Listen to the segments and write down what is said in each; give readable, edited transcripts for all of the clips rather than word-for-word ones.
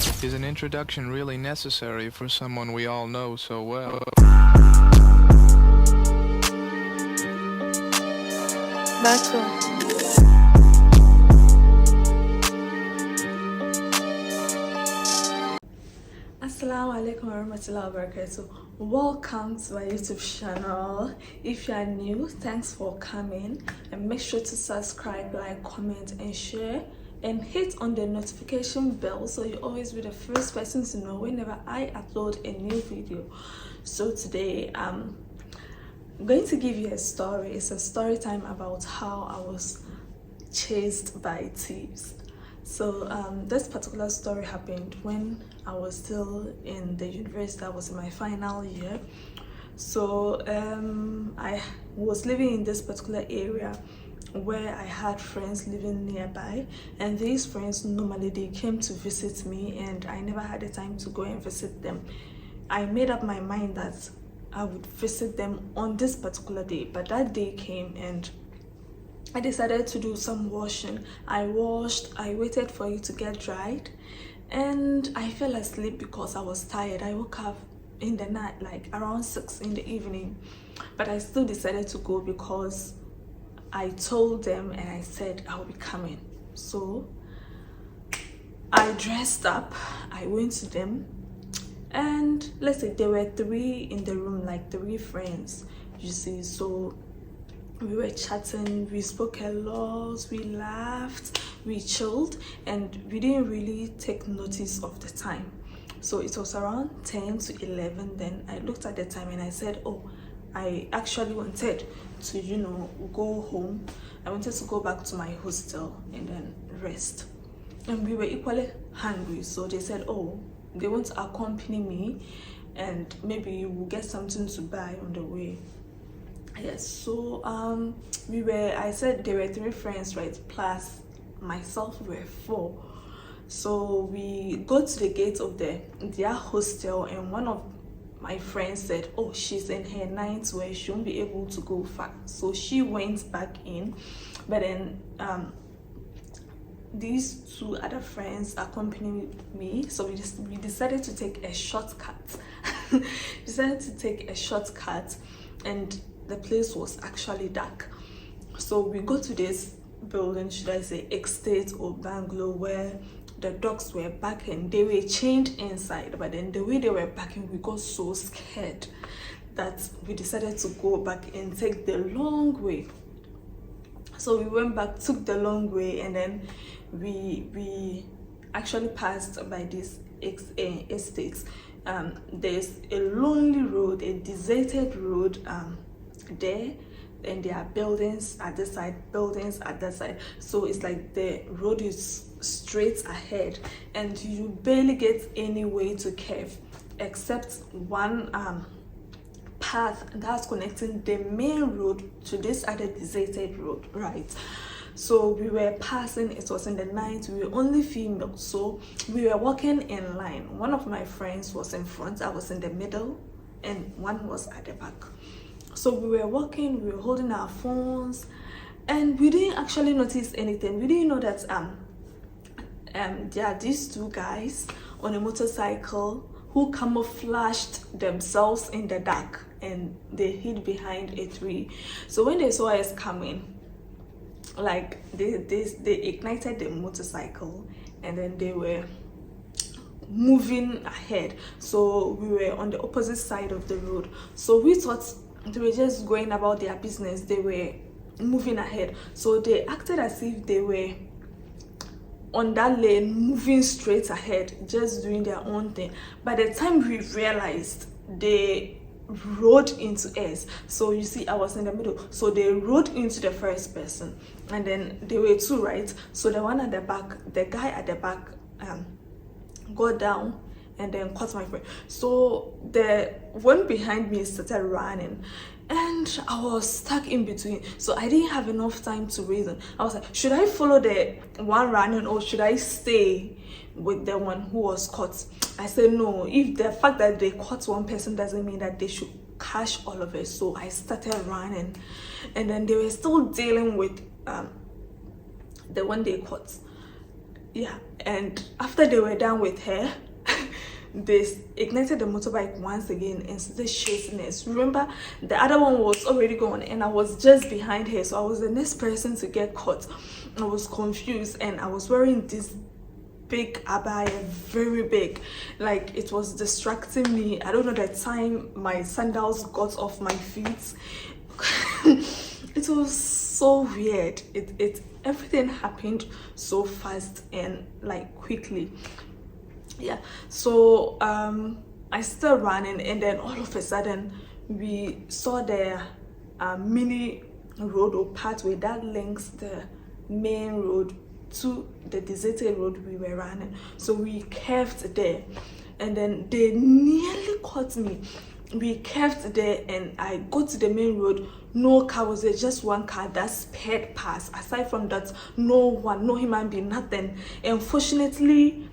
Is an introduction really necessary for someone we all know so well? Back. Assalamu alaikum warahmatullahi wabarakatuh. Welcome to my YouTube channel. If you are new, thanks for coming, and make sure to subscribe, like, comment and share, and hit on the notification bell so you always be the first person to know whenever I upload a new video. So today I'm going to give you a story. It's a story time about how I was chased by thieves. So this particular story happened when I was still in the university. I was in my final year. So I was living in this particular area where I had friends living nearby, and these friends normally they came to visit me, and I never had the time to go and visit them. I made up my mind that I would visit them on this particular day, but that day came and I decided to do some washing. I washed, I waited for it to get dried, and I fell asleep because I was tired. I woke up in the night, like around 6 in the evening, but I still decided to go because I told them and I said I'll be coming. So I dressed up, I went to them, and let's say there were 3 in the room, like 3 friends, you see. So we were chatting, we spoke a lot, we laughed, we chilled, and we didn't really take notice of the time. So it was around 10 to 11. Then I looked at the time and I said, oh, I actually wanted to, go home. I wanted to go back to my hostel and then rest. And we were equally hungry, so they said, oh, they want to accompany me and maybe we'll get something to buy on the way. Yes, so I said there were 3 friends, right, plus myself, we were 4. So we go to the gate of their hostel, and one of my friends said, oh, she's in her 9th where she won't be able to go far. So she went back in, but then these 2 other friends accompanied me. So we decided to take a shortcut. And the place was actually dark. So we go to this building, should I say estate or bungalow, where the dogs were barking. They were chained inside, but then the way they were barking, we got so scared that we decided to go back and take the long way. So we went back, took the long way, and then we actually passed by this estate. There's a lonely road, a deserted road there, and there are buildings at this side, buildings at that side. So it's like the road is straight ahead and you barely get any way to curve except one path that's connecting the main road to this other deserted road, right? So we were passing, it was in the night, we were only female, so we were walking in line. One of my friends was in front, I was in the middle, and one was at the back. So we were walking, we were holding our phones, and we didn't actually notice anything. We didn't know that there are these 2 guys on a motorcycle who camouflaged themselves in the dark and they hid behind a tree. So when they saw us coming, like they ignited the motorcycle and then they were moving ahead. So we were on the opposite side of the road. So we thought they were just going about their business. They were moving ahead. So they acted as if they were on that lane, moving straight ahead, just doing their own thing. By the time we realized, they rode into us. So you see, I was in the middle, so they rode into the first person, and then there were 2, right? So the one at the back, the guy at the back got down and then caught my friend. So the one behind me started running and I was stuck in between, so I didn't have enough time to reason. I was like, should I follow the one running or should I stay with the one who was caught? I said no, if the fact that they caught one person doesn't mean that they should catch all of it. So I started running, and then they were still dealing with the one they caught. Yeah, and after they were done with her, they ignited the motorbike once again and started chasing us. Remember, the other one was already gone and I was just behind her, so I was the next person to get caught. I was confused and I was wearing this big abaya, very big, like it was distracting me. I don't know the time my sandals got off my feet. It was so weird. It everything happened so fast and like quickly. Yeah, so I started running and then all of a sudden we saw the mini road or pathway that links the main road to the deserted road we were running. So we curved there and then they nearly caught me. We curved there and I go to the main road. No car was there, just one car that sped past. Aside from that, no one, no human being, nothing. Unfortunately,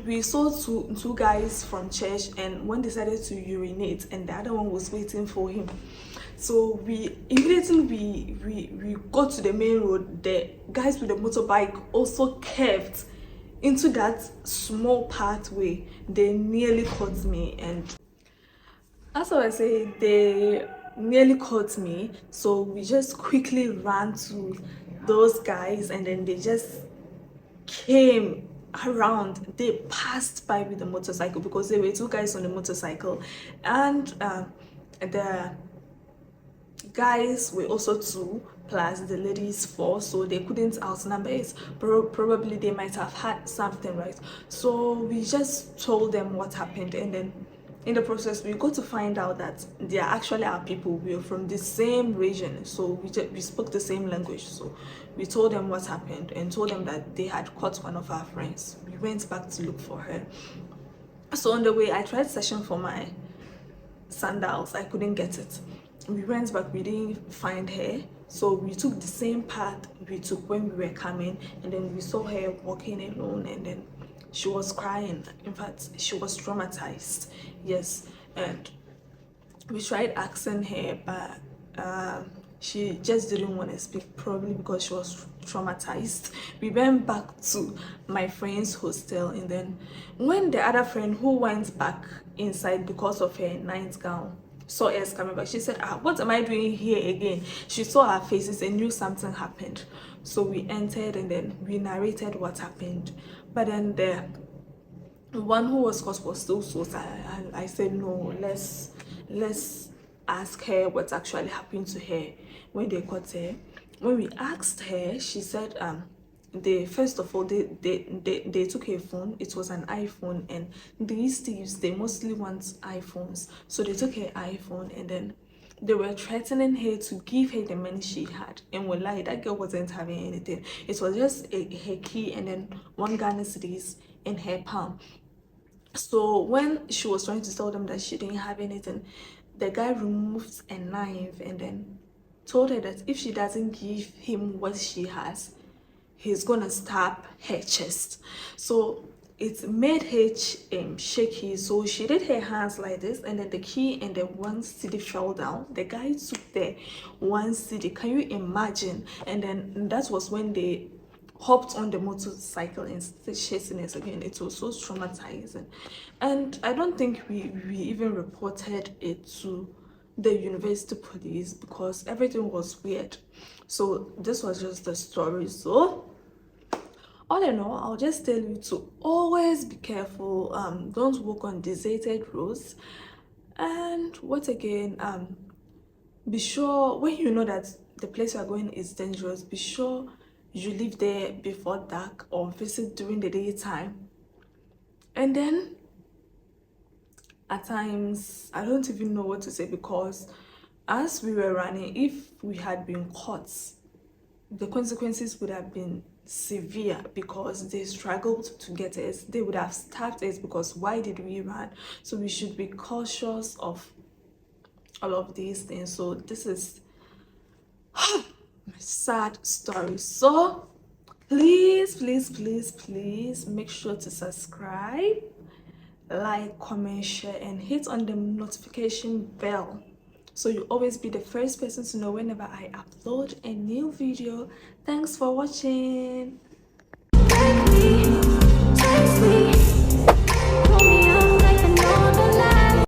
we saw two guys from church and one decided to urinate and the other one was waiting for him. So we immediately we go to the main road. The guys with the motorbike also curved into that small pathway. They nearly caught me, and as I was saying, they nearly caught me. So we just quickly ran to those guys and then they just came around. They passed by with the motorcycle because there were two guys on the motorcycle and the guys were also two plus the ladies four, so they couldn't outnumber it. Probably they might have had something, right? So we just told them what happened and then in the process we got to find out that they are actually our people. We are from the same region, so we spoke the same language. So we told them what happened and told them that they had caught one of our friends. We went back to look for her. So on the way I tried searching for my sandals. I couldn't get it. We went back, we didn't find her, so we took the same path we took when we were coming and then we saw her walking alone and then she was crying. In fact, she was traumatized. Yes, and we tried asking her, but she just didn't want to speak, probably because she was traumatized. We went back to my friend's hostel and then when the other friend who went back inside because of her nightgown saw us coming back, she said, what am I doing here again? She saw our faces and knew something happened. So we entered and then we narrated what happened, but then the one who was caught was still so sad. I said no, let's ask her what actually happened to her when they caught her. When we asked her, she said they first of all they took her phone. It was an iPhone, and these thieves, they mostly want iPhones, so they took her iPhone and then they were threatening her to give her the money she had. And we lied, that girl wasn't having anything. It was just her key and then one Ghana cedis in her palm. So when she was trying to tell them that she didn't have anything, the guy removed a knife and then told her that if she doesn't give him what she has, he's gonna stab her chest. So it made her shaky, so she did her hands like this and then the key and the one city fell down. The guy took the one city, can you imagine? And then that was when they hopped on the motorcycle and started chasing us again. It was so traumatizing, and I don't think we even reported it to the university police because everything was weird. So this was just the story. So all in all, I'll just tell you to always be careful. Don't walk on deserted roads, and what again, be sure when you know that the place you are going is dangerous, be sure you leave there before dark or visit during the daytime. And then at times I don't even know what to say, because as we were running, if we had been caught, the consequences would have been severe because they struggled to get us. They would have stabbed us because why did we run? So we should be cautious of all of these things. So this is my sad story. So please make sure to subscribe, like, comment, share, and hit on the notification bell so you always be the first person to know whenever I upload a new video. Thanks for watching. sweet.